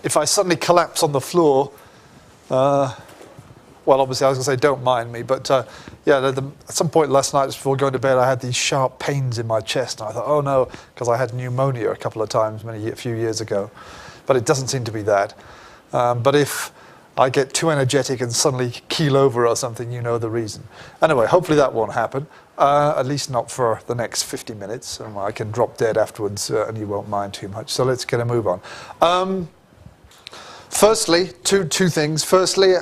if I suddenly collapse on the floor, well, obviously I was going to say don't mind me, but yeah, at some point last night just before going to bed, I had these sharp pains in my chest, and I thought, oh no, because I had pneumonia a couple of times a few years ago. But it doesn't seem to be that. But if I get too energetic and suddenly keel over or something, you know the reason. Anyway, hopefully that won't happen, at least not for the next 50 minutes. And I can drop dead afterwards and you won't mind too much. So let's get a move on. Firstly, two things. Firstly,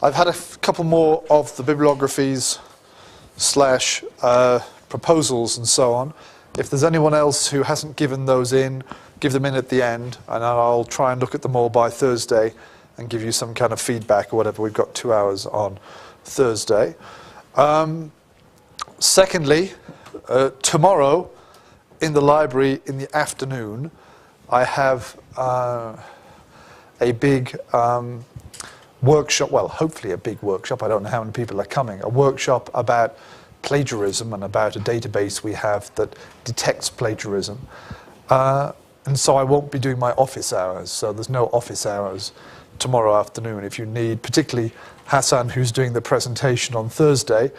I've had a couple more of the bibliographies / proposals and so on. If there's anyone else who hasn't given those in, give them in at the end, and I'll try and look at them all by Thursday and give you some kind of feedback or whatever. We've got 2 hours on Thursday. Secondly, tomorrow in the library in the afternoon, I have a big workshop, well, hopefully a big workshop, I don't know how many people are coming, a workshop about plagiarism and about a database we have that detects plagiarism. And so I won't be doing my office hours, so there's no office hours tomorrow afternoon. If you need, particularly Hassan, who's doing the presentation on Thursday,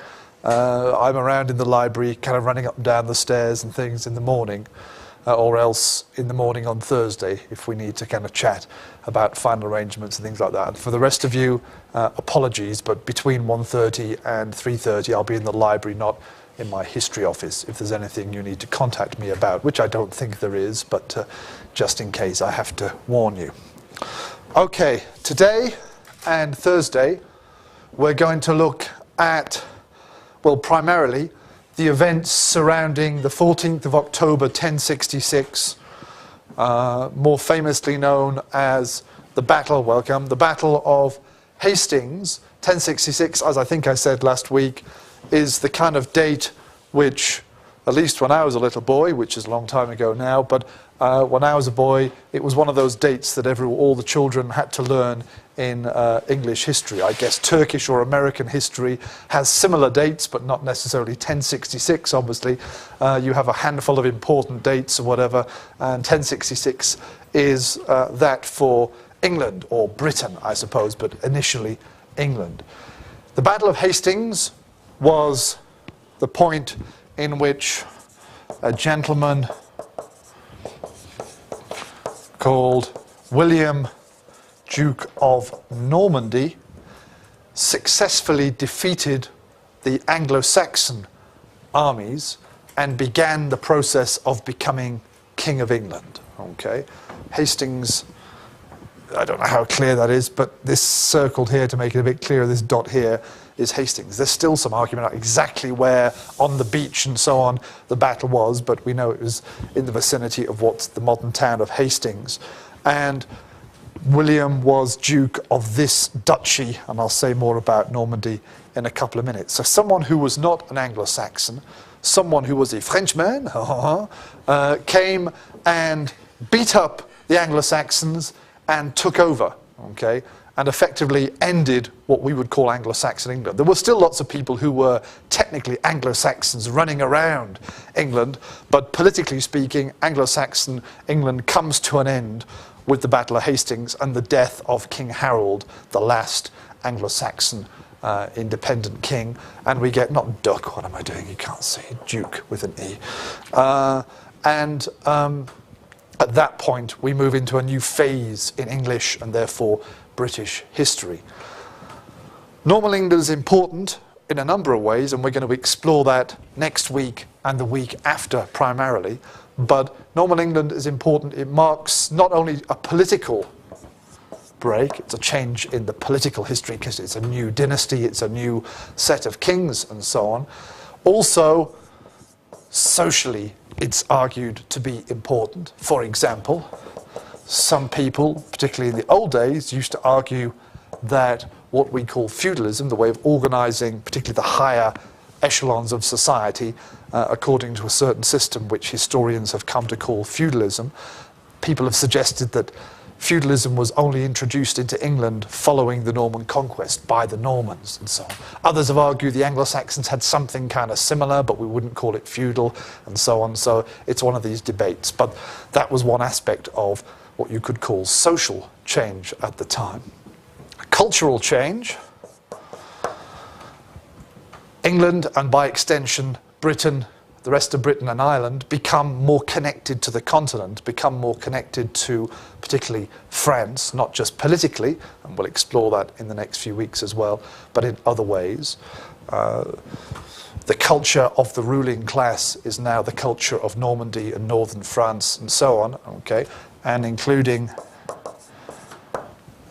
I'm around in the library, kind of running up and down the stairs and things in the morning, or else in the morning on Thursday, if we need to kind of chat about final arrangements and things like that. And for the rest of you, apologies, but between 1:30 and 3:30, I'll be in the library, not in my history office, if there's anything you need to contact me about, which I don't think there is, but just in case, I have to warn you. Okay, today and Thursday, we're going to look at, well, primarily, the events surrounding the 14th of October 1066, more famously known as the Battle of Hastings. 1066, as I think I said last week, is the kind of date which, at least when I was a little boy, which is a long time ago now, but when I was a boy, it was one of those dates that all the children had to learn in English history. I guess Turkish or American history has similar dates, but not necessarily 1066, obviously. You have a handful of important dates or whatever, and 1066 is that for England, or Britain, I suppose, but initially England. The Battle of Hastings was the point in which a gentleman called William, Duke of Normandy, successfully defeated the Anglo-Saxon armies and began the process of becoming King of England. Okay, Hastings, I don't know how clear that is, but this circled here to make it a bit clearer, this dot here is Hastings. There's still some argument about exactly where on the beach and so on the battle was, but we know it was in the vicinity of what's the modern town of Hastings. And William was Duke of this duchy, and I'll say more about Normandy in a couple of minutes. So someone who was not an Anglo-Saxon, someone who was a Frenchman, came and beat up the Anglo-Saxons and took over, okay, and effectively ended what we would call Anglo-Saxon England. There were still lots of people who were technically Anglo-Saxons running around England, but politically speaking, Anglo-Saxon England comes to an end with the Battle of Hastings and the death of King Harold, the last Anglo-Saxon independent king, and we get, not duck, what am I doing, you can't see, Duke with an E. At that point, we move into a new phase in English and therefore British history. Normal England is important in a number of ways, and we're going to explore that next week and the week after primarily. But Normal England is important. It marks not only a political break, it's a change in the political history because it's a new dynasty, it's a new set of kings and so on. Also, socially, it's argued to be important. For example, some people, particularly in the old days, used to argue that what we call feudalism, the way of organizing particularly the higher echelons of society, according to a certain system which historians have come to call feudalism, people have suggested that feudalism was only introduced into England following the Norman conquest by the Normans and so on. Others have argued the Anglo-Saxons had something kind of similar, but we wouldn't call it feudal and so on. So it's one of these debates. But that was one aspect of what you could call social change at the time. Cultural change. England, and by extension Britain, the rest of Britain and Ireland, become more connected to the continent, become more connected to particularly France, not just politically, and we'll explore that in the next few weeks as well, but in other ways. The culture of the ruling class is now the culture of Normandy and northern France and so on, okay, and including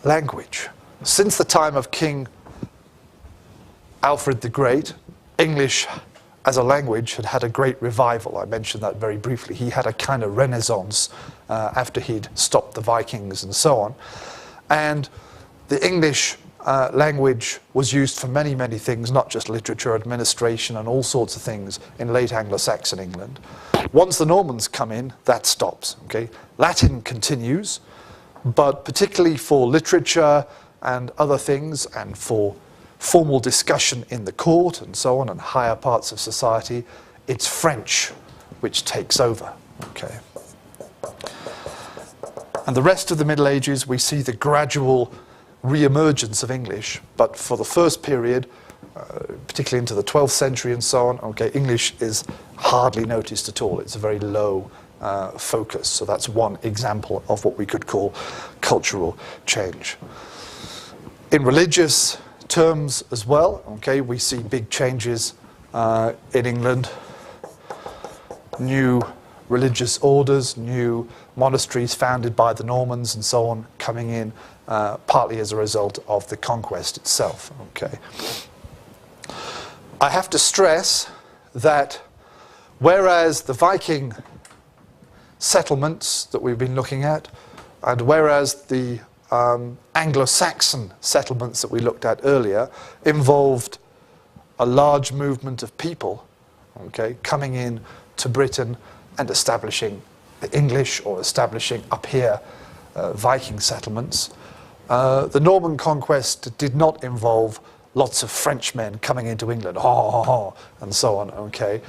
language. Since the time of King Alfred the Great, English as a language had had a great revival. I mentioned that very briefly. He had a kind of renaissance after he'd stopped the Vikings and so on. And the English language was used for many, many things, not just literature, administration, and all sorts of things in late Anglo-Saxon England. Once the Normans come in, that stops. Okay? Latin continues, but particularly for literature and other things, and for formal discussion in the court and so on, and higher parts of society, it's French which takes over. Okay. And the rest of the Middle Ages, we see the gradual re-emergence of English, but for the first period, particularly into the 12th century and so on, okay, English is hardly noticed at all. It's a very low focus. So that's one example of what we could call cultural change. In religious terms as well, okay, we see big changes in England. New religious orders, new monasteries founded by the Normans and so on coming in, partly as a result of the conquest itself. Okay. I have to stress that whereas the Viking settlements that we've been looking at, and whereas the Anglo-Saxon settlements that we looked at earlier involved a large movement of people, okay, coming in to Britain and establishing the English, or establishing up here Viking settlements. The Norman conquest did not involve lots of Frenchmen coming into England, and so on, okay.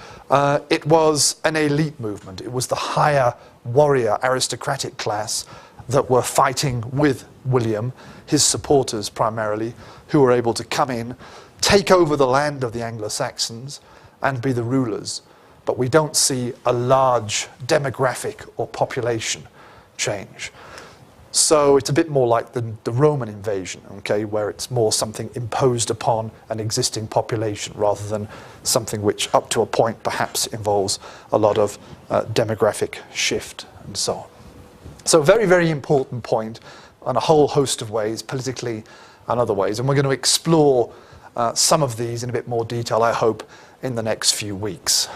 It was an elite movement. It was the higher warrior aristocratic class that were fighting with William, his supporters primarily, who were able to come in, take over the land of the Anglo-Saxons and be the rulers. But we don't see a large demographic or population change. So it's a bit more like the Roman invasion, okay, where it's more something imposed upon an existing population rather than something which up to a point perhaps involves a lot of demographic shift and so on. So very, very important point on a whole host of ways, politically and other ways. And we're going to explore some of these in a bit more detail, I hope, in the next few weeks.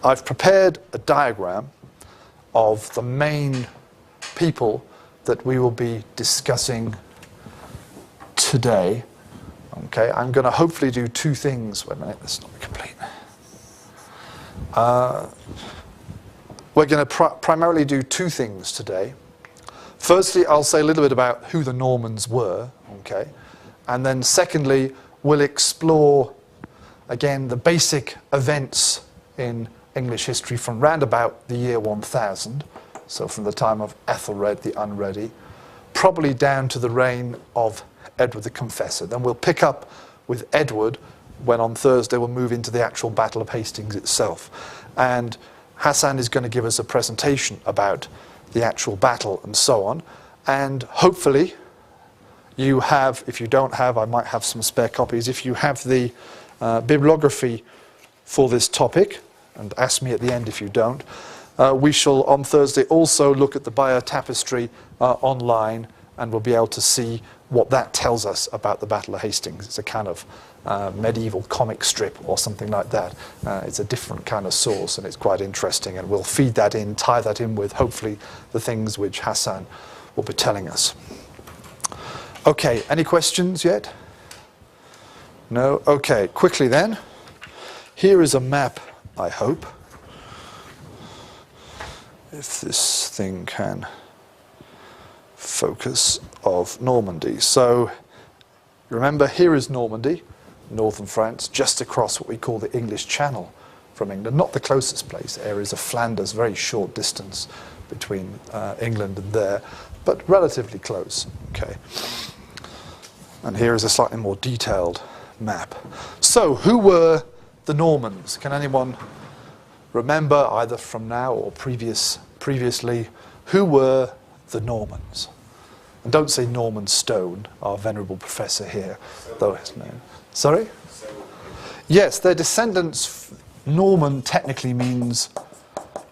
I've prepared a diagram of the main people that we will be discussing today. Okay, I'm going to hopefully do two things. Wait a minute, that's not complete. We're going to primarily do two things today. Firstly, I'll say a little bit about who the Normans were, okay, and then secondly, we'll explore again the basic events in English history from round about the year 1000, so from the time of Ethelred the Unready, probably down to the reign of Edward the Confessor. Then we'll pick up with Edward when on Thursday we'll move into the actual Battle of Hastings itself. And Hassan is going to give us a presentation about the actual battle and so on. And hopefully you have, if you don't have, I might have some spare copies, if you have the bibliography for this topic, and ask me at the end if you don't, we shall on Thursday also look at the Bayeux Tapestry online, and we'll be able to see what that tells us about the Battle of Hastings. It's a kind of medieval comic strip or something like that. It's a different kind of source, and it's quite interesting, and we'll feed that in, tie that in with hopefully the things which Hassan will be telling us. Okay, any questions yet? No? Okay, quickly then. Here is a map, I hope, if this thing can focus, of Normandy. So remember, here is Normandy, northern France, just across what we call the English Channel from England, not the closest place. Areas of Flanders, very short distance between England and there, but relatively close. Okay. And here is a slightly more detailed map. So, who were the Normans? Can anyone remember, either from now or previously, who were the Normans? And don't say Norman Stone, our venerable professor here, though his name. Sorry? Yes, their descendants. Norman technically means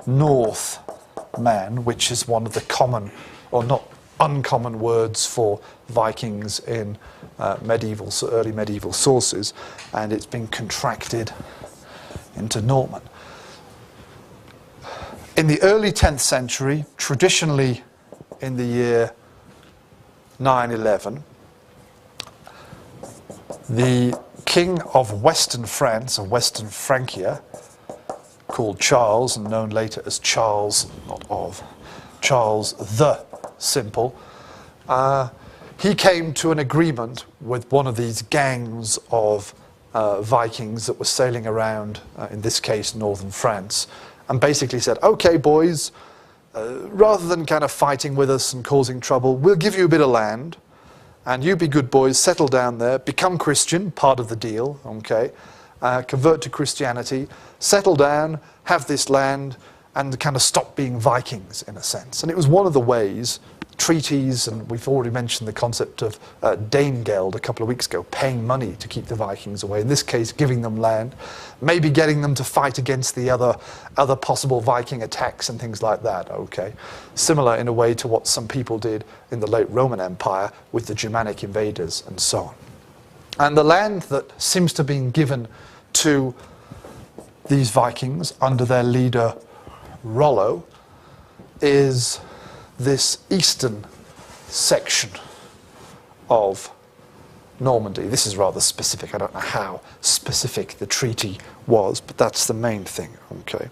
North man, which is one of the common, or not uncommon words for Vikings in early medieval sources, and it's been contracted into Norman. In the early 10th century, traditionally in the year 911, the king of Western France, or Western Francia, called Charles, and known later as Charles, not of, Charles the Simple, he came to an agreement with one of these gangs of Vikings that were sailing around, in this case, northern France, and basically said, okay, boys, rather than kind of fighting with us and causing trouble, we'll give you a bit of land, and you be good boys, settle down there, become Christian, part of the deal, okay, convert to Christianity, settle down, have this land, and kind of stop being Vikings, in a sense. And it was one of the ways, treaties, and we've already mentioned the concept of Danegeld a couple of weeks ago, paying money to keep the Vikings away, in this case giving them land, maybe getting them to fight against the other possible Viking attacks and things like that, okay. Similar in a way to what some people did in the late Roman Empire with the Germanic invaders and so on. And the land that seems to have been given to these Vikings under their leader Rollo is this eastern section of Normandy. This is rather specific. I don't know how specific the treaty was, but that's the main thing. Okay,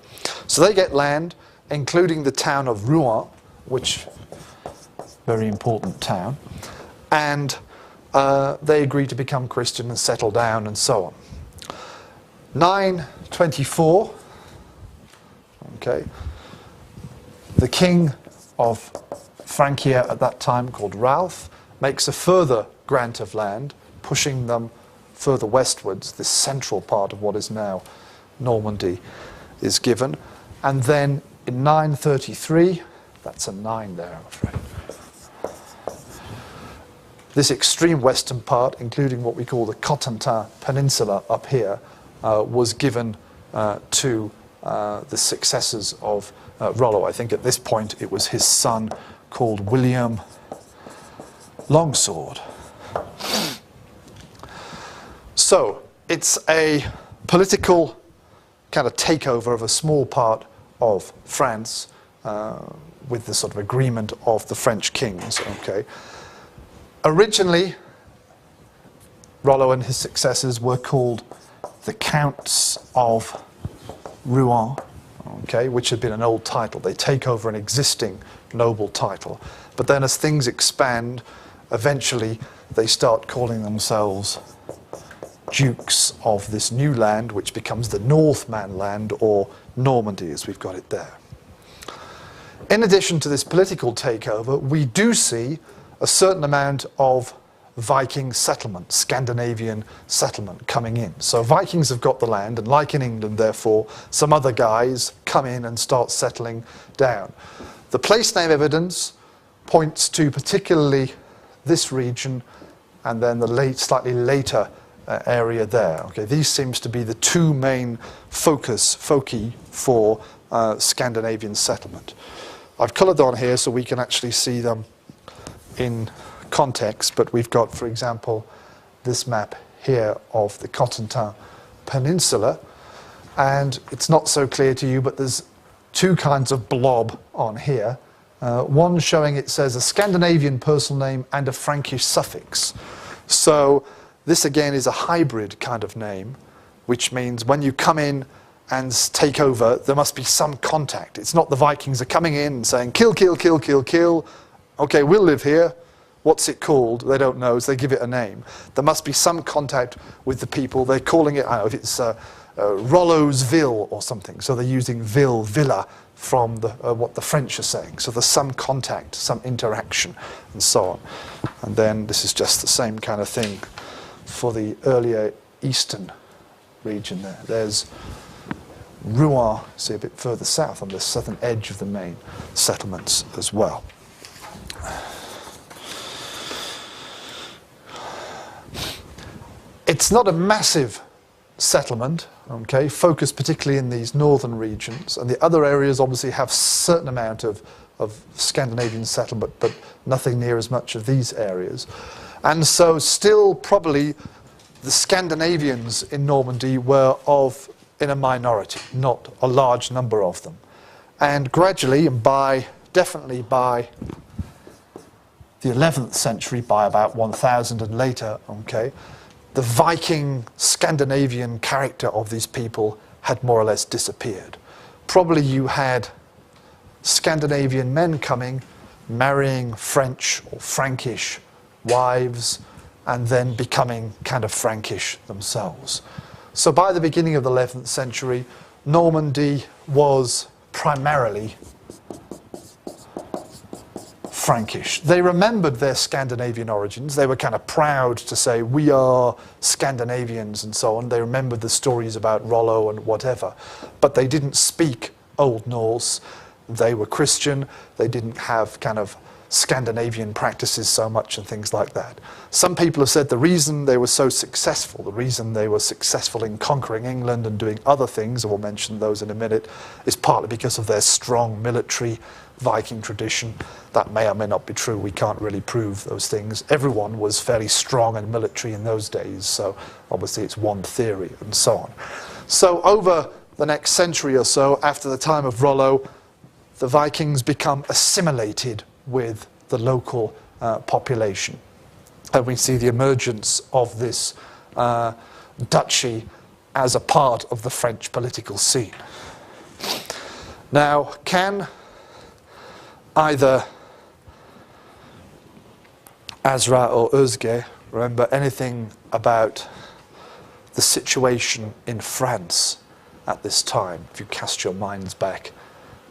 so they get land, including the town of Rouen, which very important town, and they agree to become Christian and settle down and so on. 924. Okay, the king of Francia at that time, called Ralph, makes a further grant of land, pushing them further westwards. This central part of what is now Normandy is given. And then in 933, that's a 9 there, I'm afraid, this extreme western part, including what we call the Cotentin Peninsula up here, was given to the successors of Rollo. I think at this point it was his son, called William Longsword. So it's a political kind of takeover of a small part of France with the sort of agreement of the French kings. Okay. Originally, Rollo and his successors were called the Counts of Rouen, okay, which had been an old title. They take over an existing noble title. But then as things expand, eventually they start calling themselves dukes of this new land, which becomes the Northman land, or Normandy as we've got it there. In addition to this political takeover, we do see a certain amount of Viking settlement, Scandinavian settlement coming in. So Vikings have got the land, and like in England, therefore, some other guys come in and start settling down. The place name evidence points to particularly this region and then the slightly later area there. Okay, these seems to be the two main foci for Scandinavian settlement. I've coloured on here so we can actually see them in context, but we've got, for example, this map here of the Cotentin Peninsula, and it's not so clear to you, but there's two kinds of blob on here. One showing it says a Scandinavian personal name and a Frankish suffix. So this again is a hybrid kind of name, which means when you come in and take over, there must be some contact. It's not the Vikings are coming in and saying, kill, kill, kill, kill, kill. Okay, we'll live here. What's it called? They don't know, so they give it a name. There must be some contact with the people. They're calling it, I don't know if it's Rollo's Ville or something. So they're using ville, villa from what the French are saying. So there's some contact, some interaction, and so on. And then this is just the same kind of thing for the earlier eastern region there. There's Rouen, see a bit further south on the southern edge of the main settlements as well. It's not a massive settlement, okay, focused particularly in these northern regions, and the other areas obviously have a certain amount of Scandinavian settlement, but nothing near as much of these areas. And so still probably the Scandinavians in Normandy were in a minority, not a large number of them. And gradually, and definitely by the 11th century, by about 1000 and later, okay, the Viking Scandinavian character of these people had more or less disappeared. Probably you had Scandinavian men coming, marrying French or Frankish wives, and then becoming kind of Frankish themselves. So by the beginning of the 11th century, Normandy was primarily Frankish. They remembered their Scandinavian origins. They were kind of proud to say, we are Scandinavians and so on. They remembered the stories about Rollo and whatever. But they didn't speak Old Norse. They were Christian. They didn't have kind of Scandinavian practices so much and things like that. Some people have said the reason they were so successful, the reason they were successful in conquering England and doing other things, and we'll mention those in a minute, is partly because of their strong military Viking tradition. That may or may not be true. We can't really prove those things. Everyone was fairly strong and military in those days, so obviously it's one theory and so on. So over the next century or so, after the time of Rollo, the Vikings become assimilated with the local population. And we see the emergence of this duchy as a part of the French political scene. Now, can either Azra or Özge remember anything about the situation in France at this time, if you cast your minds back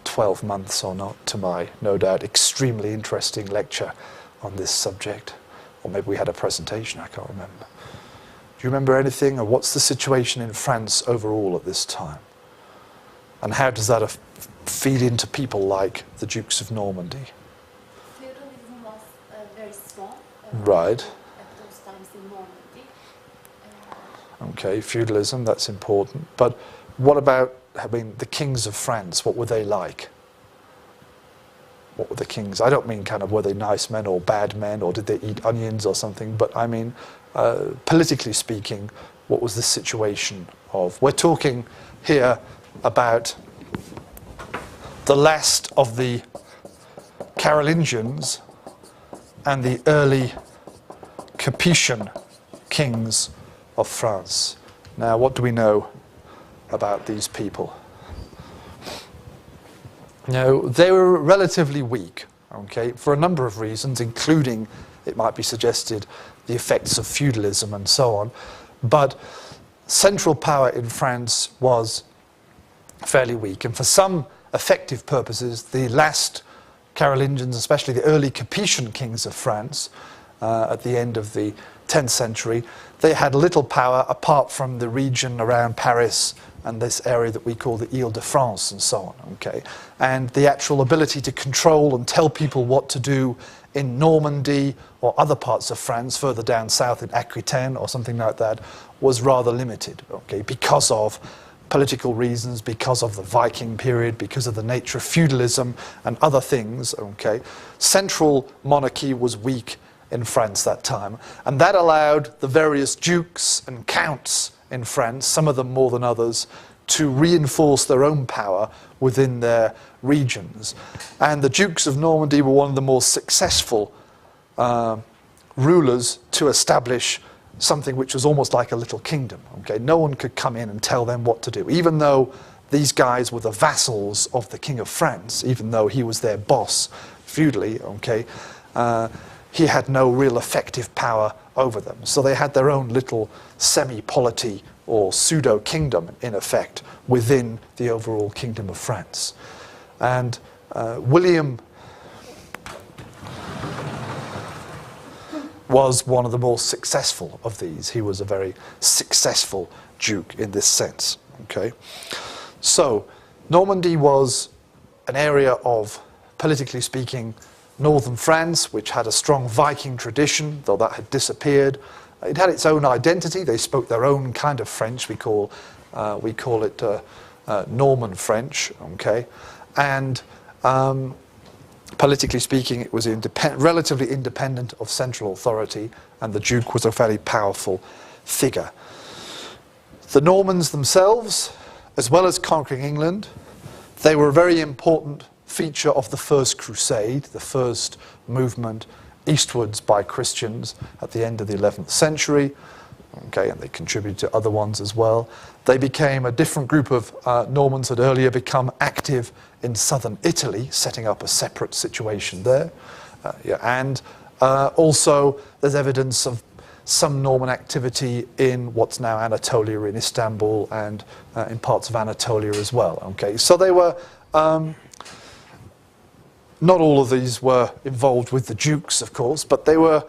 12 months or not, to my, no doubt, extremely interesting lecture on this subject? Or maybe we had a presentation, I can't remember. Do you remember anything, or what's the situation in France overall at this time? And how does that feed into people like the Dukes of Normandy? Feudalism was very strong. Right. At those times in Normandy. Okay, feudalism, that's important. But what about, I mean, the kings of France? What were they like? What were the kings? I don't mean kind of were they nice men or bad men, or did they eat onions or something, but I mean, politically speaking, what was the situation of? We're talking here about the last of the Carolingians and the early Capetian kings of France. Now, what do we know about these people? Now, they were relatively weak, okay, for a number of reasons, including, it might be suggested, the effects of feudalism and so on. But central power in France was fairly weak, and for some effective purposes, the last Carolingians, especially the early Capetian kings of France, at the end of the 10th century, they had little power apart from the region around Paris and this area that we call the Ile-de-France and so on, okay? And the actual ability to control and tell people what to do in Normandy or other parts of France, further down south in Aquitaine or something like that, was rather limited, okay, because of political reasons, because of the Viking period, because of the nature of feudalism and other things, okay? Central monarchy was weak in France that time, and that allowed the various dukes and counts in France, some of them more than others, to reinforce their own power within their regions. And the Dukes of Normandy were one of the more successful rulers to establish something which was almost like a little kingdom. Okay? No one could come in and tell them what to do, even though these guys were the vassals of the King of France, even though he was their boss feudally, okay? He had no real effective power over them. So they had their own little semi-polity or pseudo-kingdom, in effect, within the overall Kingdom of France. And William was one of the more successful of these. He was a very successful duke in this sense. Okay? So, Normandy was an area of, politically speaking, northern France, which had a strong Viking tradition, though that had disappeared. It had its own identity. They spoke their own kind of French. We call it Norman French. Okay? And politically speaking, it was relatively independent of central authority, and the Duke was a fairly powerful figure. The Normans themselves, as well as conquering England, they were a very important feature of the First Crusade, the first movement eastwards by Christians at the end of the 11th century. Okay, and they contributed to other ones as well. They became a different group of Normans had earlier become active in southern Italy, setting up a separate situation there. And also there's evidence of some Norman activity in what's now Anatolia, in Istanbul, and in parts of Anatolia as well. Okay, so they were, not all of these were involved with the dukes, of course, but they were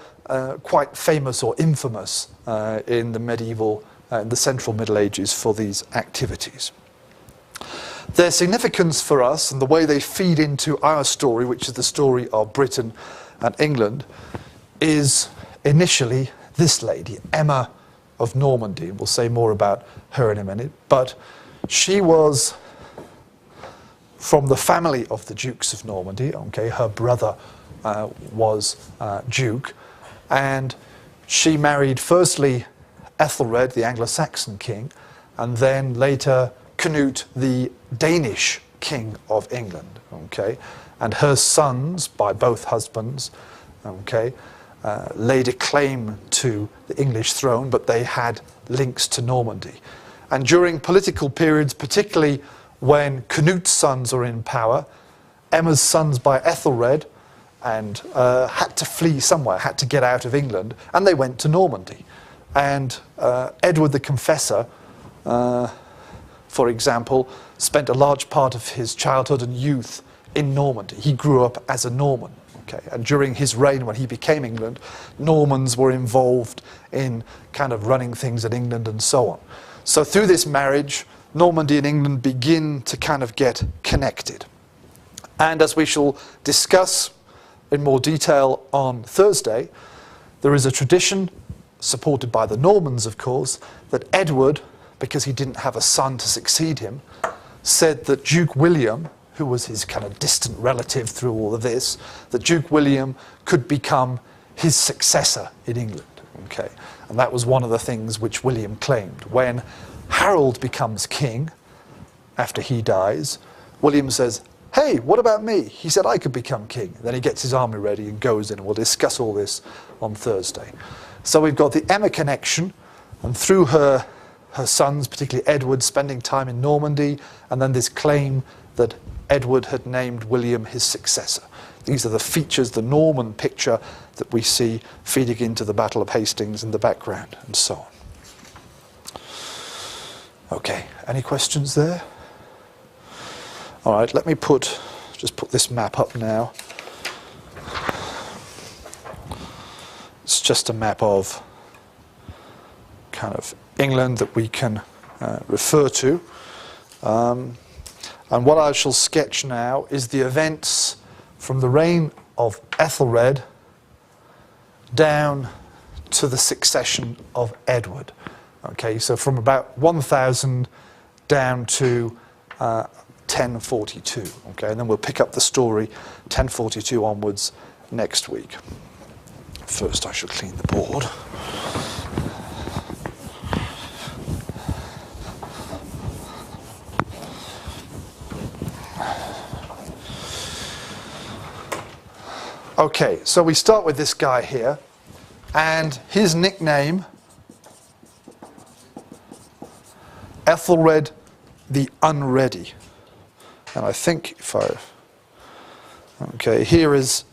quite famous or infamous in the medieval, in the central Middle Ages for these activities. Their significance for us and the way they feed into our story, which is the story of Britain and England, is initially this lady, Emma of Normandy. We'll say more about her in a minute, but she was from the family of the Dukes of Normandy. Okay, her brother was Duke, and she married firstly Ethelred, the Anglo-Saxon king, and then later Canute, the Danish king of England. Okay, and her sons, by both husbands, okay, laid a claim to the English throne, but they had links to Normandy. And during political periods, particularly when Canute's sons are in power, Emma's sons by Ethelred, and had to flee somewhere, had to get out of England, and they went to Normandy. And Edward the Confessor, for example, spent a large part of his childhood and youth in Normandy. He grew up as a Norman. Okay? And during his reign, when he became England, Normans were involved in kind of running things in England and so on. So through this marriage, Normandy and England begin to kind of get connected. And as we shall discuss in more detail on Thursday, there is a tradition, supported by the Normans of course, that Edward, because he didn't have a son to succeed him, said that Duke William, who was his kind of distant relative through all of this, that Duke William could become his successor in England. Okay? And that was one of the things which William claimed. When Harold becomes king, after he dies, William says, hey, what about me? He said I could become king. Then he gets his army ready and goes in, and we'll discuss all this on Thursday. So we've got the Emma connection, and through her sons, particularly Edward, spending time in Normandy, and then this claim that Edward had named William his successor. These are the features, the Norman picture that we see feeding into the Battle of Hastings in the background, and so on. Okay, any questions there? All right, let me just put this map up now. It's just a map of kind of England that we can refer to. And what I shall sketch now is the events from the reign of Ethelred down to the succession of Edward. Okay, so from about 1000 down to 1042. Okay, and then we'll pick up the story 1042 onwards next week. First I shall clean the board. Okay, so we start with this guy here, and his nickname, Ethelred the Unready. And I think if okay, here is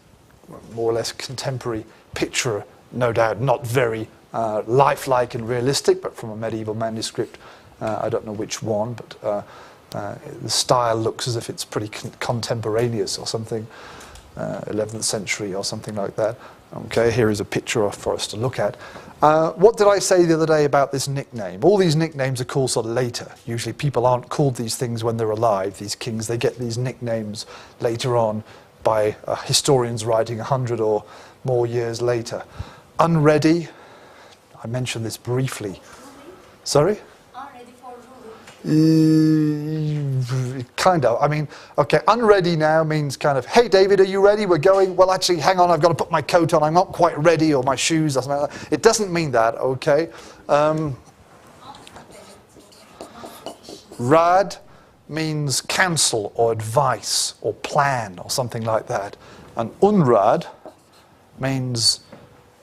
more or less contemporary picture, no doubt not very lifelike and realistic, but from a medieval manuscript. I don't know which one, but the style looks as if it's pretty contemporaneous or something, 11th century or something like that. Okay, here is a picture for us to look at. What did I say the other day about this nickname? All these nicknames are called sort of later. Usually people aren't called these things when they're alive, these kings. They get these nicknames later on by historians writing 100 or more years later. Unready, I mentioned this briefly. Sorry? Unready for ruling. Kind of. I mean, okay, unready now means kind of, hey David, are you ready? We're going. Well, actually, hang on, I've got to put my coat on. I'm not quite ready, or my shoes, or something like that. It doesn't mean that, okay? Rad means counsel or advice or plan or something like that. And unrad means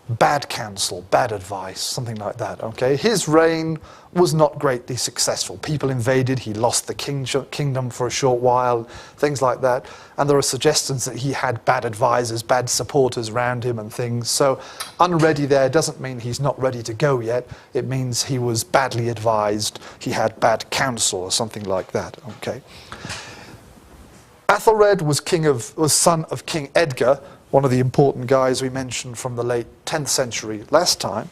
bad counsel, bad advice, something like that, okay? His reign was not greatly successful. People invaded, he lost the kingdom for a short while, things like that. And there are suggestions that he had bad advisors, bad supporters around him and things. So unready there doesn't mean he's not ready to go yet. It means he was badly advised, he had bad counsel or something like that, okay? Athelred was son of King Edgar, one of the important guys we mentioned from the late 10th century last time.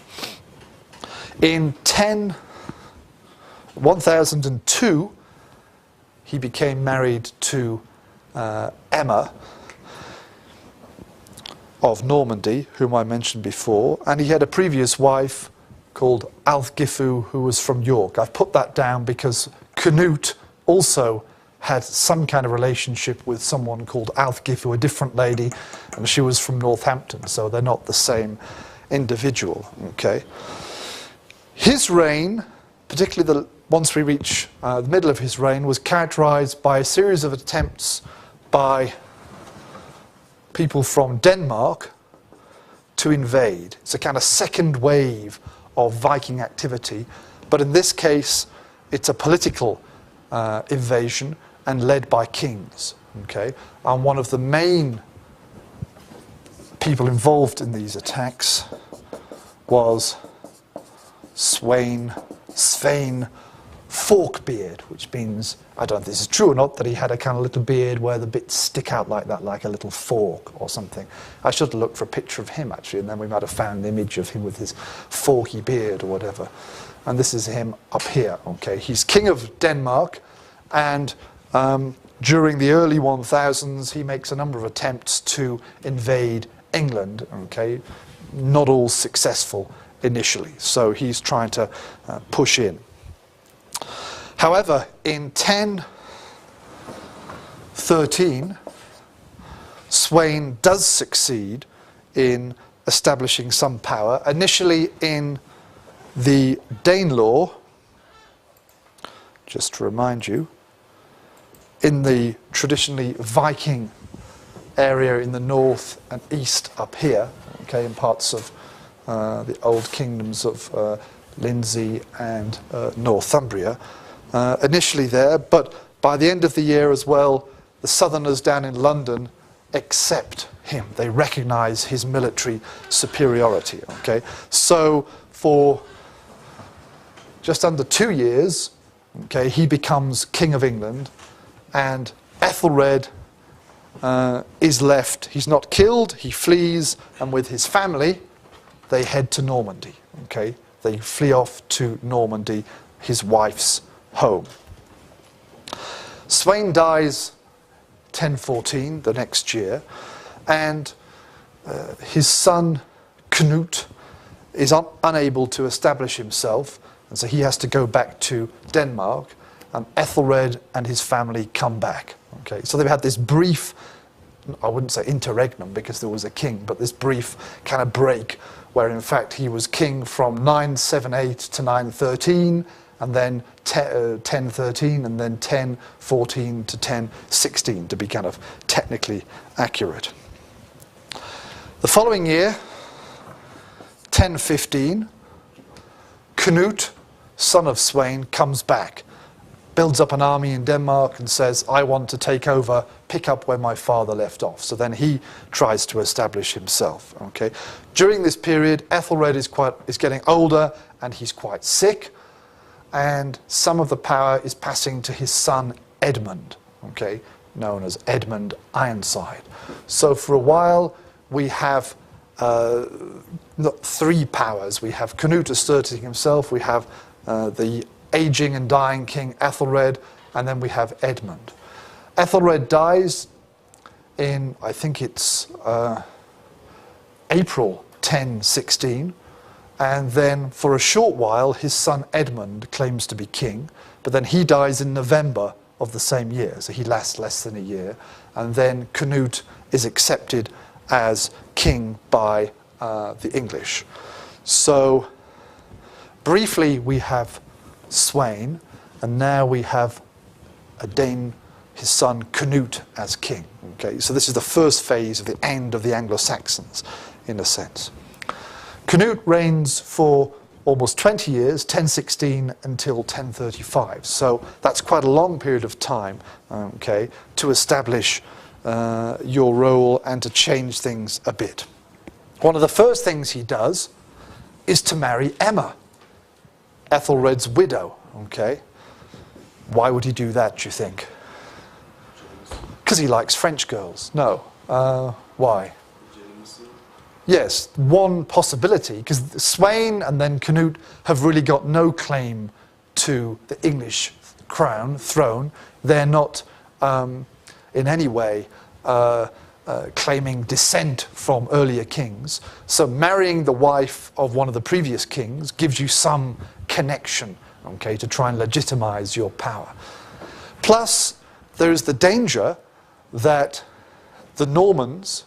In 1002, he became married to Emma of Normandy, whom I mentioned before, and he had a previous wife called Althgifu, who was from York. I've put that down because Canute also had some kind of relationship with someone called Althgifu, a different lady, and she was from Northampton, so they're not the same individual, okay? His reign, particularly once we reach the middle of his reign, was characterized by a series of attempts by people from Denmark to invade. It's a kind of second wave of Viking activity, but in this case, it's a political invasion and led by kings, okay? And one of the main people involved in these attacks was Svein Forkbeard, which means, I don't know if this is true or not, that he had a kind of little beard where the bits stick out like that, like a little fork or something. I should have looked for a picture of him, actually, and then we might have found an image of him with his forky beard or whatever. And this is him up here, okay? He's king of Denmark, and during the early 1000s, he makes a number of attempts to invade England, okay? Not all successful initially, so he's trying to push in. However, in 1013, Sweyn does succeed in establishing some power, initially in the Danelaw, just to remind you, in the traditionally Viking area in the north and east up here, okay, in parts of the old kingdoms of Lindsey and Northumbria, initially there, but by the end of the year as well, the southerners down in London accept him. They recognize his military superiority, okay? So for just under 2 years, okay, he becomes King of England, and Ethelred is left. He's not killed, he flees, and with his family, they head to Normandy, okay? They flee off to Normandy, his wife's home. Sweyn dies 1014, the next year, and his son Canute is unable to establish himself, and so he has to go back to Denmark, and Ethelred and his family come back. Okay, so they've had this brief, I wouldn't say interregnum because there was a king, but this brief kind of break where in fact he was king from 978 to 913, and then 1013, and then 1014 to 1016, to be kind of technically accurate. The following year, 1015, Canute, son of Sweyn, comes back, builds up an army in Denmark and says, I want to take over pick up where my father left off. So then he tries to establish himself. Okay. During this period, Ethelred is getting older and he's quite sick, and some of the power is passing to his son Edmund, okay, known as Edmund Ironside. So for a while we have three powers. We have Canute asserting himself, we have the aging and dying King Ethelred, and then we have Edmund. Ethelred dies in, I think it's April 1016, and then for a short while his son Edmund claims to be king, but then he dies in November of the same year, so he lasts less than a year, and then Canute is accepted as king by the English. So briefly we have Sweyn, and now we have a Dane, his son Canute, as king. Okay, so this is the first phase of the end of the Anglo-Saxons, in a sense. Canute reigns for almost 20 years, 1016 until 1035. So that's quite a long period of time, okay, to establish your role and to change things a bit. One of the first things he does is to marry Emma, Ethelred's widow. Okay, why would he do that, do you think? Because he likes French girls. No. Why? Yes, one possibility, because Sweyn and then Canute have really got no claim to the English throne. They're not in any way claiming descent from earlier kings. So marrying the wife of one of the previous kings gives you some connection, okay, to try and legitimize your power. Plus, there is the danger that the Normans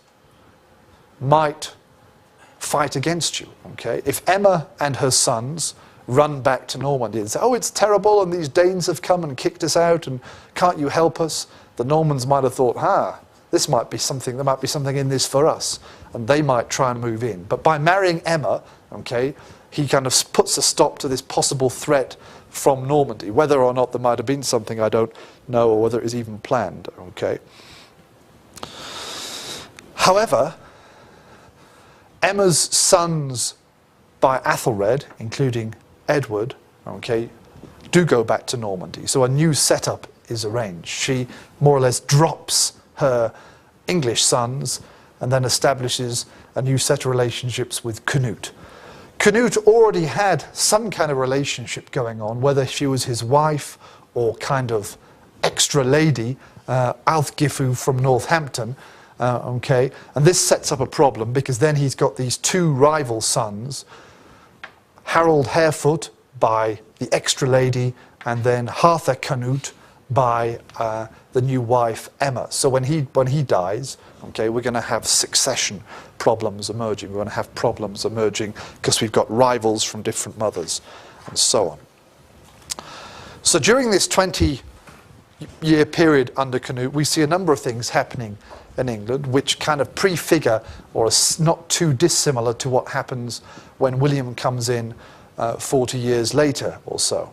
might fight against you, okay? If Emma and her sons run back to Normandy and say, oh, it's terrible and these Danes have come and kicked us out and can't you help us? The Normans might have thought, this might be something, there might be something in this for us, and they might try and move in. But by marrying Emma, okay, he kind of puts a stop to this possible threat from Normandy. Whether or not there might have been something, I don't know, or whether it was even planned, okay? However, Emma's sons by Ethelred, including Edward, okay, do go back to Normandy. So a new setup is arranged. She more or less drops her English sons and then establishes a new set of relationships with Canute. Canute already had some kind of relationship going on, whether she was his wife or kind of extra lady, Althgifu from Northampton, okay, and this sets up a problem because then he's got these two rival sons, Harold Harefoot by the extra lady, and then Harthur Canute by the new wife Emma. So when he dies, okay, we're going to have succession problems emerging. We're going to have problems emerging because we've got rivals from different mothers and so on. So during this 20-year period under Canute, we see a number of things happening in England which kind of prefigure or are not too dissimilar to what happens when William comes in 40 years later or so.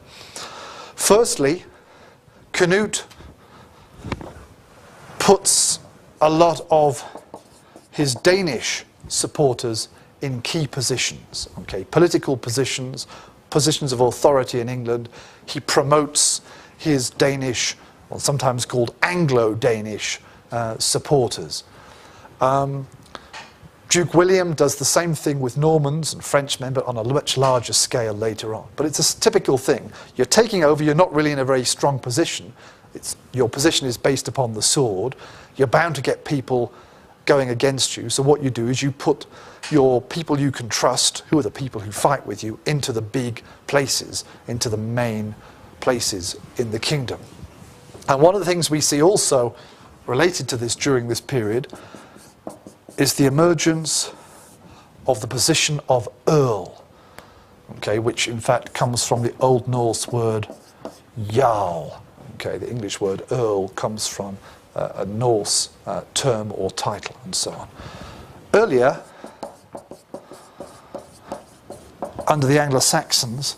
Firstly, Canute puts a lot of his Danish supporters in key positions, okay, political positions, positions of authority in England. He promotes his Danish, or sometimes called Anglo-Danish, supporters. Duke William does the same thing with Normans and Frenchmen, but on a much larger scale later on. But it's a typical thing. You're taking over, you're not really in a very strong position. Your position is based upon the sword. You're bound to get people going against you. So what you do is you put your people you can trust, who are the people who fight with you, into the big places, into the main places in the kingdom. And one of the things we see also related to this during this period is the emergence of the position of Earl, okay, which in fact comes from the Old Norse word Jarl. Okay, the English word Earl comes from a Norse term or title and so on. Earlier, under the Anglo-Saxons,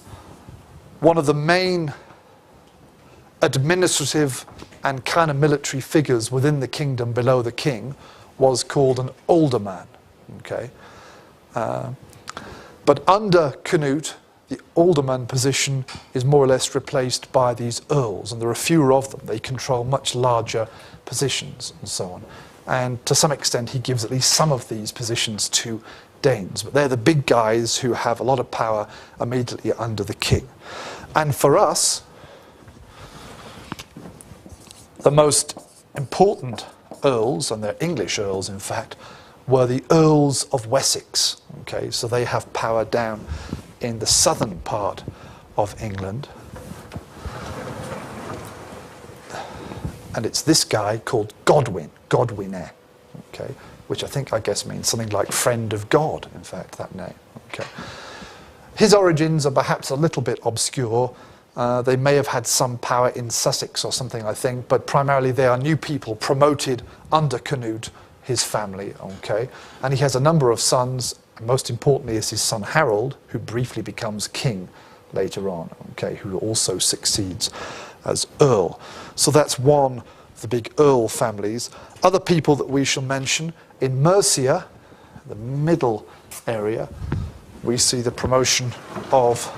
one of the main administrative and kind of military figures within the kingdom below the king was called an alderman. Okay? But under Canute, the alderman position is more or less replaced by these earls, and there are fewer of them. They control much larger positions and so on. And to some extent, he gives at least some of these positions to Danes. But they're the big guys who have a lot of power immediately under the king. And for us, the most important earls, and they're English earls in fact, were the Earls of Wessex. Okay, so they have power down in the southern part of England. And it's this guy called Godwine, okay, which I guess means something like friend of God, in fact, that name. Okay. His origins are perhaps a little bit obscure. They may have had some power in Sussex or something, I think, but primarily they are new people promoted under Canute, his family, okay? And he has a number of sons, and most importantly is his son Harold, who briefly becomes king later on, okay, who also succeeds as earl. So that's one of the big earl families. Other people that we shall mention, in Mercia, the middle area, we see the promotion of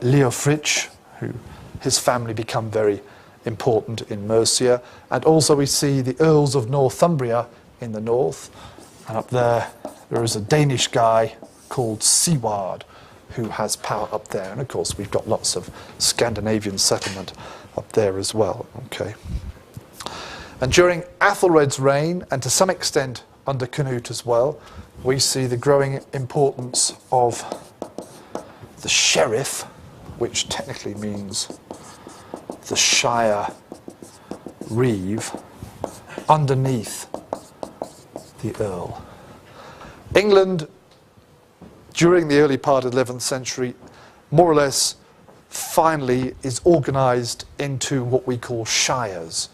Leofric, who his family become very important in Mercia. And also we see the Earls of Northumbria in the north. And up there is a Danish guy called Siward, who has power up there. And of course we've got lots of Scandinavian settlement up there as well. Okay. And during Athelred's reign, and to some extent under Canute as well, we see the growing importance of the sheriff, which technically means the shire reeve, underneath the earl. England, during the early part of the 11th century, more or less finally is organised into what we call shires.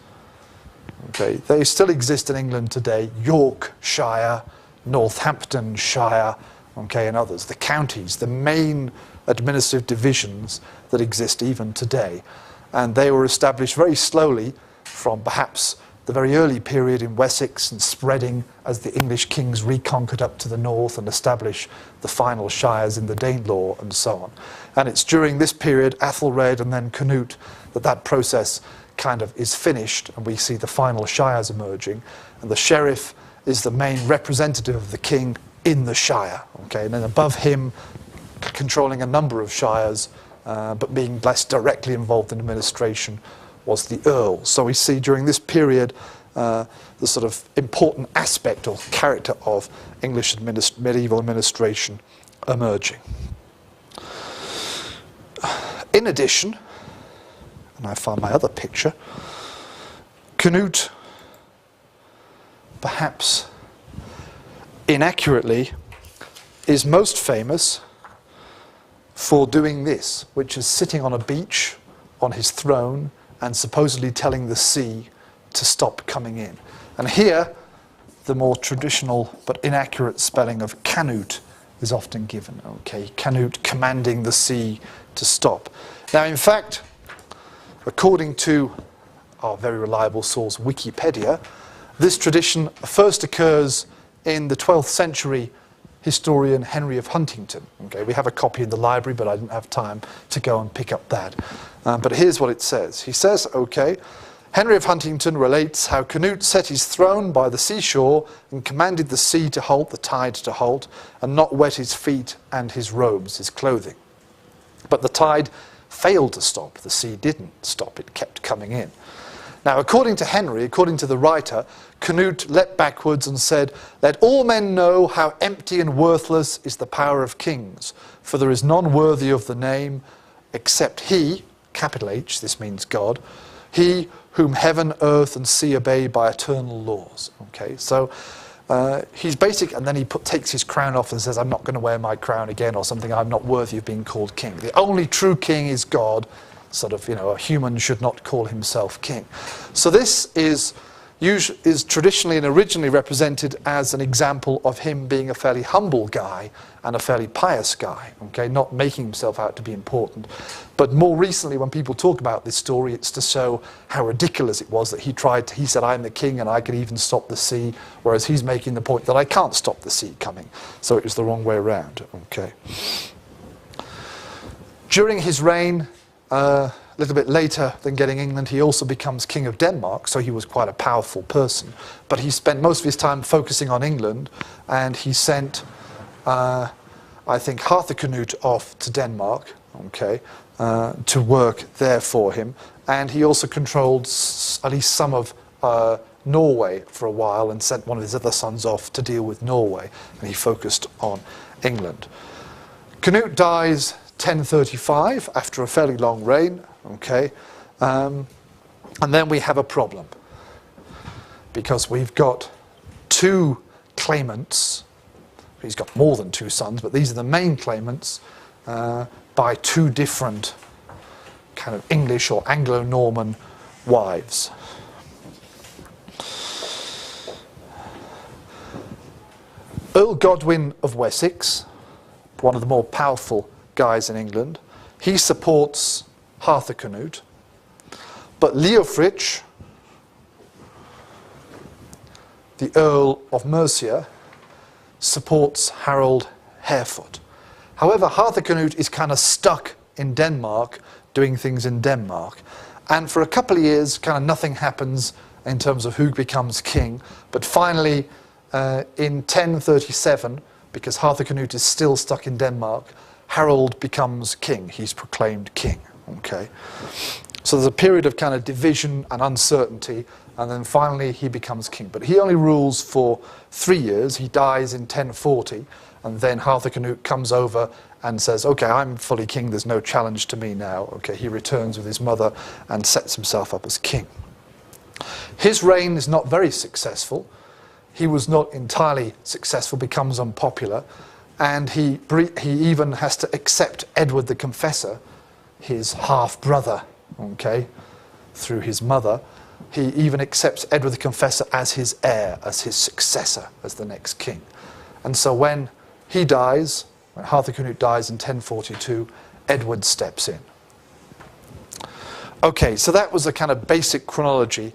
Okay, they still exist in England today: Yorkshire, Northamptonshire, okay, and others. The counties, the main administrative divisions that exist even today. And they were established very slowly from perhaps the very early period in Wessex, and spreading as the English kings reconquered up to the north and established the final shires in the Danelaw and so on. And it's during this period, Athelred and then Canute, that process kind of is finished, and we see the final shires emerging. And the sheriff is the main representative of the king in the shire. Okay? And then above him, controlling a number of shires, but being less directly involved in administration, was the earl. So we see during this period the sort of important aspect or character of English medieval administration emerging. In addition, and I found my other picture, Canute, perhaps inaccurately, is most famous for doing this, which is sitting on a beach on his throne and supposedly telling the sea to stop coming in. And here, the more traditional but inaccurate spelling of Canute is often given. Okay, Canute commanding the sea to stop. Now, in fact, according to our very reliable source, Wikipedia, this tradition first occurs in the 12th century historian Henry of Huntingdon. Okay, we have a copy in the library, but I didn't have time to go and pick up that. But here's what it says. He says, okay, Henry of Huntingdon relates how Canute set his throne by the seashore and commanded the sea to halt, the tide to halt, and not wet his feet and his robes, his clothing. But the tide failed to stop. The sea didn't stop. It kept coming in. Now, according to Henry, according to the writer, Canute leapt backwards and said, "Let all men know how empty and worthless is the power of kings, for there is none worthy of the name except he," capital H, this means God, "he whom heaven, earth and sea obey by eternal laws." Okay, so he's basic, and then he takes his crown off and says, "I'm not going to wear my crown again," or something, "I'm not worthy of being called king. The only true king is God." Sort of, a human should not call himself king. So this is is traditionally and originally represented as an example of him being a fairly humble guy and a fairly pious guy, okay, not making himself out to be important. But more recently, when people talk about this story, it's to show how ridiculous it was that he said, I'm the king and I can even stop the sea, whereas he's making the point that I can't stop the sea coming. So it was the wrong way around, okay. During his reign, a little bit later than getting England, he also becomes King of Denmark, so he was quite a powerful person. But he spent most of his time focusing on England, and he sent, I think, Harthacnut off to Denmark, okay, to work there for him. And he also controlled at least some of Norway for a while and sent one of his other sons off to deal with Norway, and he focused on England. Canute dies 1035 after a fairly long reign, okay, and then we have a problem because we've got two claimants. He's got more than two sons, but these are the main claimants by two different kind of English or Anglo-Norman wives. Earl Godwin of Wessex, one of the more powerful guys in England, he supports Harthacnut, but Leofric, the Earl of Mercia, supports Harold Harefoot. However, Harthacnut is kind of stuck in Denmark, doing things in Denmark, and for a couple of years kind of nothing happens in terms of who becomes king, but finally in 1037, because Harthacnut is still stuck in Denmark, Harold becomes king. He's proclaimed king. Okay, so there's a period of kind of division and uncertainty, and then finally he becomes king. But he only rules for 3 years. He dies in 1040, and then Harthacnut comes over and says, okay, I'm fully king, there's no challenge to me now. Okay, he returns with his mother and sets himself up as king. His reign is not very successful. He was not entirely successful, becomes unpopular, and he even has to accept Edward the Confessor, his half-brother, okay, through his mother. He even accepts Edward the Confessor as his heir, as his successor, as the next king. And so when he dies, when Harthacnut dies in 1042, Edward steps in. Okay, so that was a kind of basic chronology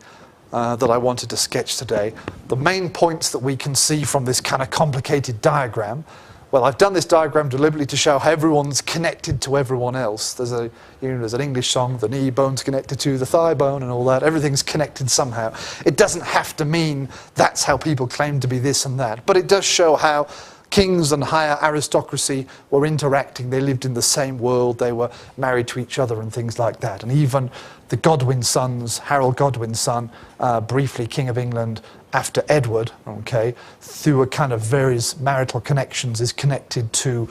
that I wanted to sketch today. The main points that we can see from this kind of complicated diagram. Well, I've done this diagram deliberately to show how everyone's connected to everyone else. There's there's an English song, the knee bone's connected to the thigh bone and all that. Everything's connected somehow. It doesn't have to mean that's how people claim to be this and that, but it does show how kings and higher aristocracy were interacting. They lived in the same world. They were married to each other and things like that. And even the Godwin sons, Harold Godwin's son, briefly King of England, after Edward, okay, through a kind of various marital connections, is connected to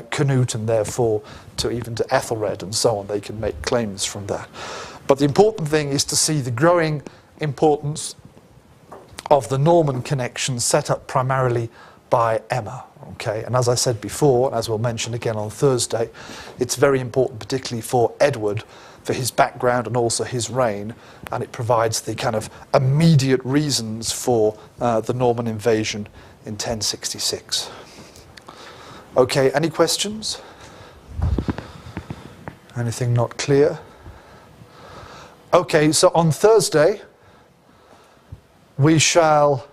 Canute and therefore even to Ethelred and so on. They can make claims from that. But the important thing is to see the growing importance of the Norman connection set up primarily by Emma, okay? And as I said before, and as we'll mention again on Thursday, it's very important particularly for Edward, for his background and also his reign, and it provides the kind of immediate reasons for the Norman invasion in 1066. Okay, any questions? Anything not clear? Okay, so on Thursday we shall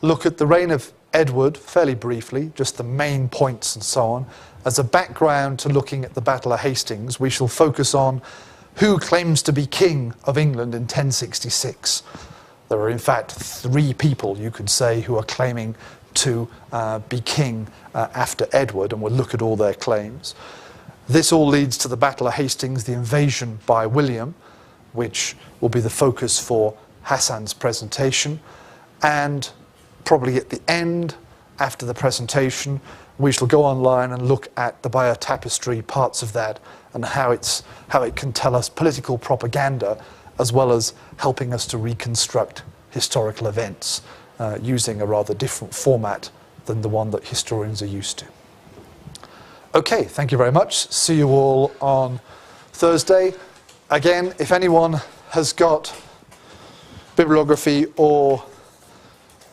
look at the reign of Edward fairly briefly, just the main points and so on. As a background to looking at the Battle of Hastings, we shall focus on who claims to be King of England in 1066. There are in fact 3 people, you could say, who are claiming to be king after Edward, and we'll look at all their claims. This all leads to the Battle of Hastings, the invasion by William, which will be the focus for Hassan's presentation, and probably at the end, after the presentation, we shall go online and look at the Bayeux Tapestry, parts of that, and how it can tell us political propaganda, as well as helping us to reconstruct historical events using a rather different format than the one that historians are used to. Okay, thank you very much. See you all on Thursday. Again, if anyone has got bibliography or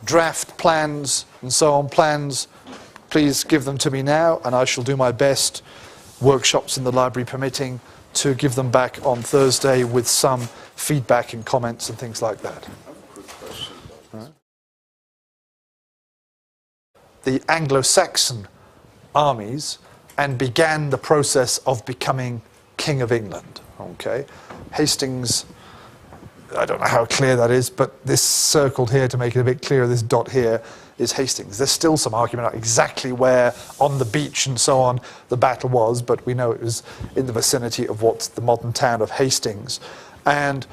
draft plans and so on, plans, please give them to me now, and I shall do my best, workshops in the library permitting, to give them back on Thursday with some feedback and comments and things like that. I have a quick question. The Anglo-Saxon armies and began the process of becoming King of England. Okay, Hastings, I don't know how clear that is, but this circled here to make it a bit clearer, this dot here is Hastings. There's still some argument about exactly where on the beach and so on the battle was, but we know it was in the vicinity of what's the modern town of Hastings. And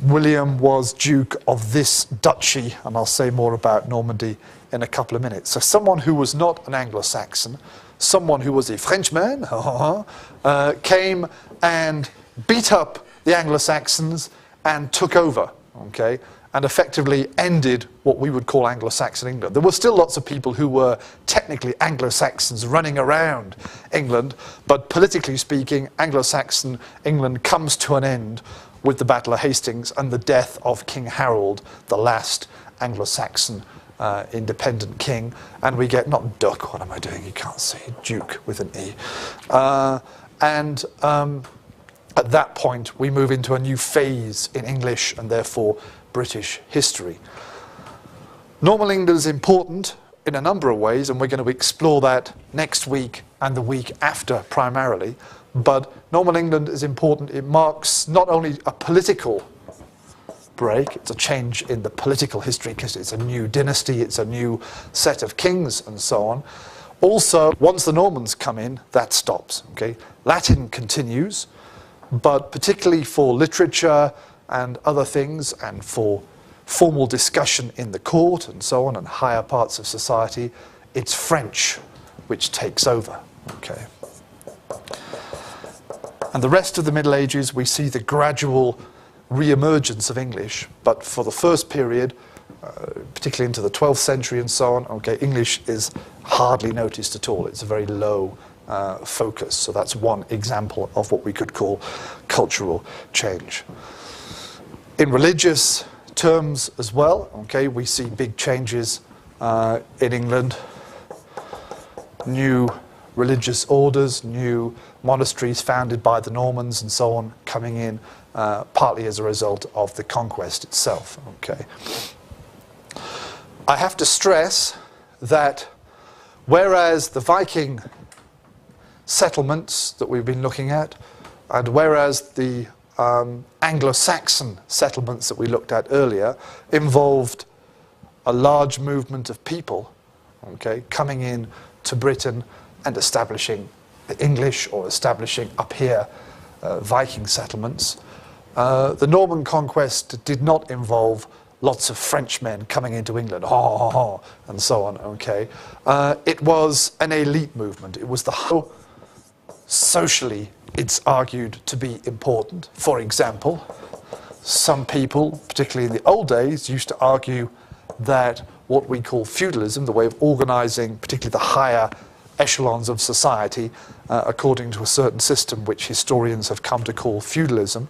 William was Duke of this duchy, and I'll say more about Normandy in a couple of minutes. So someone who was not an Anglo-Saxon, someone who was a Frenchman, came and beat up the Anglo-Saxons and took over, okay, and effectively ended what we would call Anglo-Saxon England. There were still lots of people who were technically Anglo-Saxons running around England, but politically speaking, Anglo-Saxon England comes to an end with the Battle of Hastings and the death of King Harold, the last Anglo-Saxon independent king, and we get, not duck, what am I doing, you can't see, Duke with an E. At that point, we move into a new phase in English and therefore British history. Norman England is important in a number of ways, and we're going to explore that next week and the week after primarily. But Norman England is important. It marks not only a political break, it's a change in the political history because it's a new dynasty, it's a new set of kings and so on. Also, once the Normans come in, that stops. Okay? Latin continues, but particularly for literature and other things, and for formal discussion in the court and so on, and higher parts of society, it's French which takes over. Okay. And the rest of the Middle Ages, we see the gradual re-emergence of English, but for the first period, particularly into the 12th century and so on, okay, English is hardly noticed at all. It's a very low focus. So that's one example of what we could call cultural change. In religious terms as well, okay, we see big changes in England. New religious orders, new monasteries founded by the Normans and so on coming in, partly as a result of the conquest itself. Okay. I have to stress that whereas the Viking settlements that we've been looking at, and whereas the Anglo-Saxon settlements that we looked at earlier involved a large movement of people, okay, coming in to Britain and establishing the English or establishing up here Viking settlements. The Norman conquest did not involve lots of Frenchmen coming into England, and so on, okay. It was an elite movement. It was the whole, socially, it's argued to be important. For example, some people, particularly in the old days, used to argue that what we call feudalism, the way of organizing particularly the higher echelons of society, according to a certain system which historians have come to call feudalism,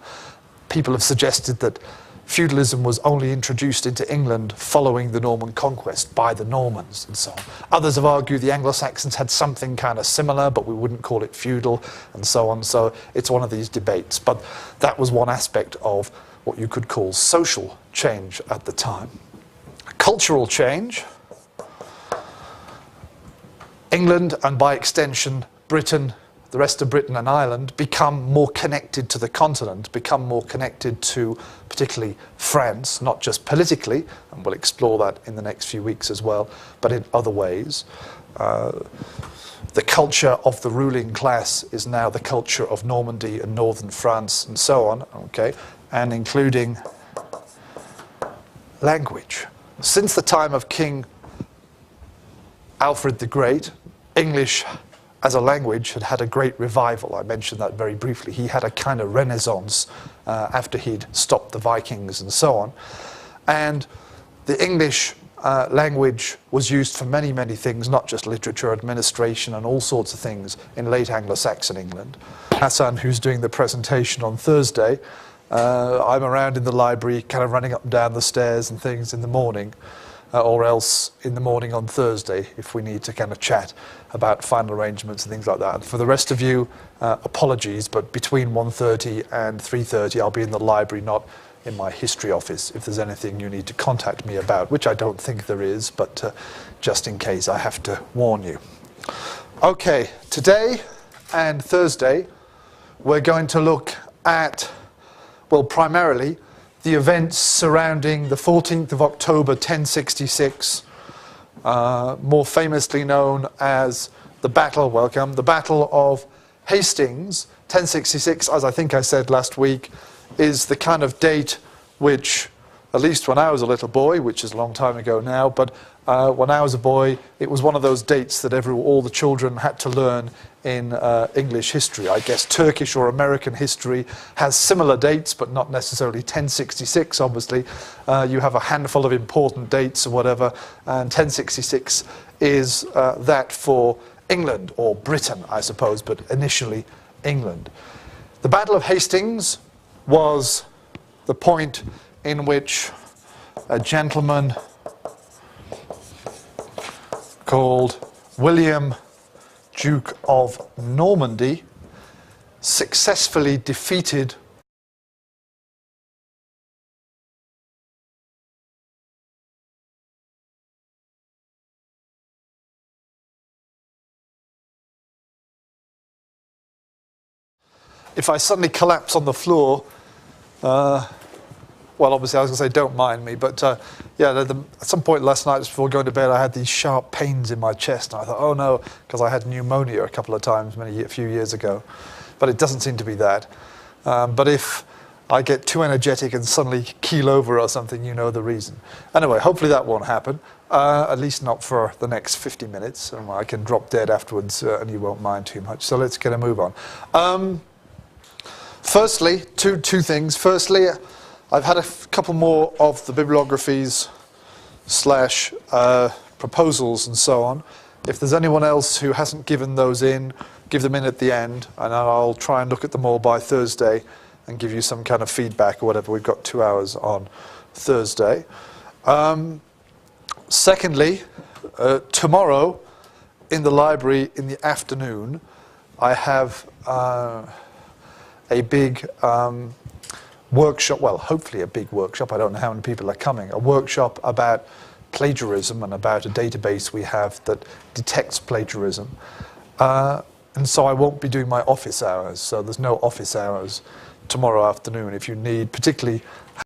people have suggested that feudalism was only introduced into England following the Norman conquest by the Normans and so on. Others have argued the Anglo-Saxons had something kind of similar, but we wouldn't call it feudal and so on. So it's one of these debates. But that was one aspect of what you could call social change at the time. Cultural change. England, and by extension Britain, the rest of Britain and Ireland, become more connected to the continent, become more connected to particularly France, not just politically, and we'll explore that in the next few weeks as well, but in other ways. The culture of the ruling class is now the culture of Normandy and northern France and so on, okay, and including language. Since the time of King Alfred the Great, English as a language had had a great revival. I mentioned that very briefly. He had a kind of renaissance after he'd stopped the Vikings and so on. And the English language was used for many, many things, not just literature, administration, and all sorts of things in late Anglo-Saxon England. Hassan, who's doing the presentation on Thursday, I'm around in the library, kind of running up and down the stairs and things in the morning, or else in the morning on Thursday if we need to kind of chat about final arrangements and things like that. And for the rest of you, apologies, but between 1:30 and 3:30 I'll be in the library, not in my history office, if there's anything you need to contact me about, which I don't think there is, but just in case I have to warn you. Okay, today and Thursday we're going to look at, well, primarily the events surrounding the 14th of October 1066, more famously known as the Battle of Hastings. 1066, as I think I said last week, is the kind of date which, at least when I was a little boy, which is a long time ago now, but when I was a boy, it was one of those dates that all the children had to learn in English history. I guess Turkish or American history has similar dates, but not necessarily 1066, obviously. You have a handful of important dates or whatever, and 1066 is that for England, or Britain, I suppose, but initially England. The Battle of Hastings was the point in which a gentleman called William, Duke of Normandy, successfully defeated if I suddenly collapse on the floor, well, obviously I was going to say don't mind me, but yeah, at some point last night just before going to bed I had these sharp pains in my chest and I thought, oh no, because I had pneumonia a couple of times a few years ago, but it doesn't seem to be that. But if I get too energetic and suddenly keel over or something, you know the reason. Anyway, hopefully that won't happen, at least not for the next 50 minutes, and I can drop dead afterwards and you won't mind too much. So let's get a move on. Firstly, two things. Firstly, I've had a couple more of the bibliographies / proposals and so on. If there's anyone else who hasn't given those in, give them in at the end, and I'll try and look at them all by Thursday and give you some kind of feedback or whatever. We've got 2 hours on Thursday. Secondly, tomorrow in the library in the afternoon, I have a big workshop, well, hopefully a big workshop, I don't know how many people are coming, a workshop about plagiarism and about a database we have that detects plagiarism. And so I won't be doing my office hours, so there's no office hours tomorrow afternoon. If you need particularly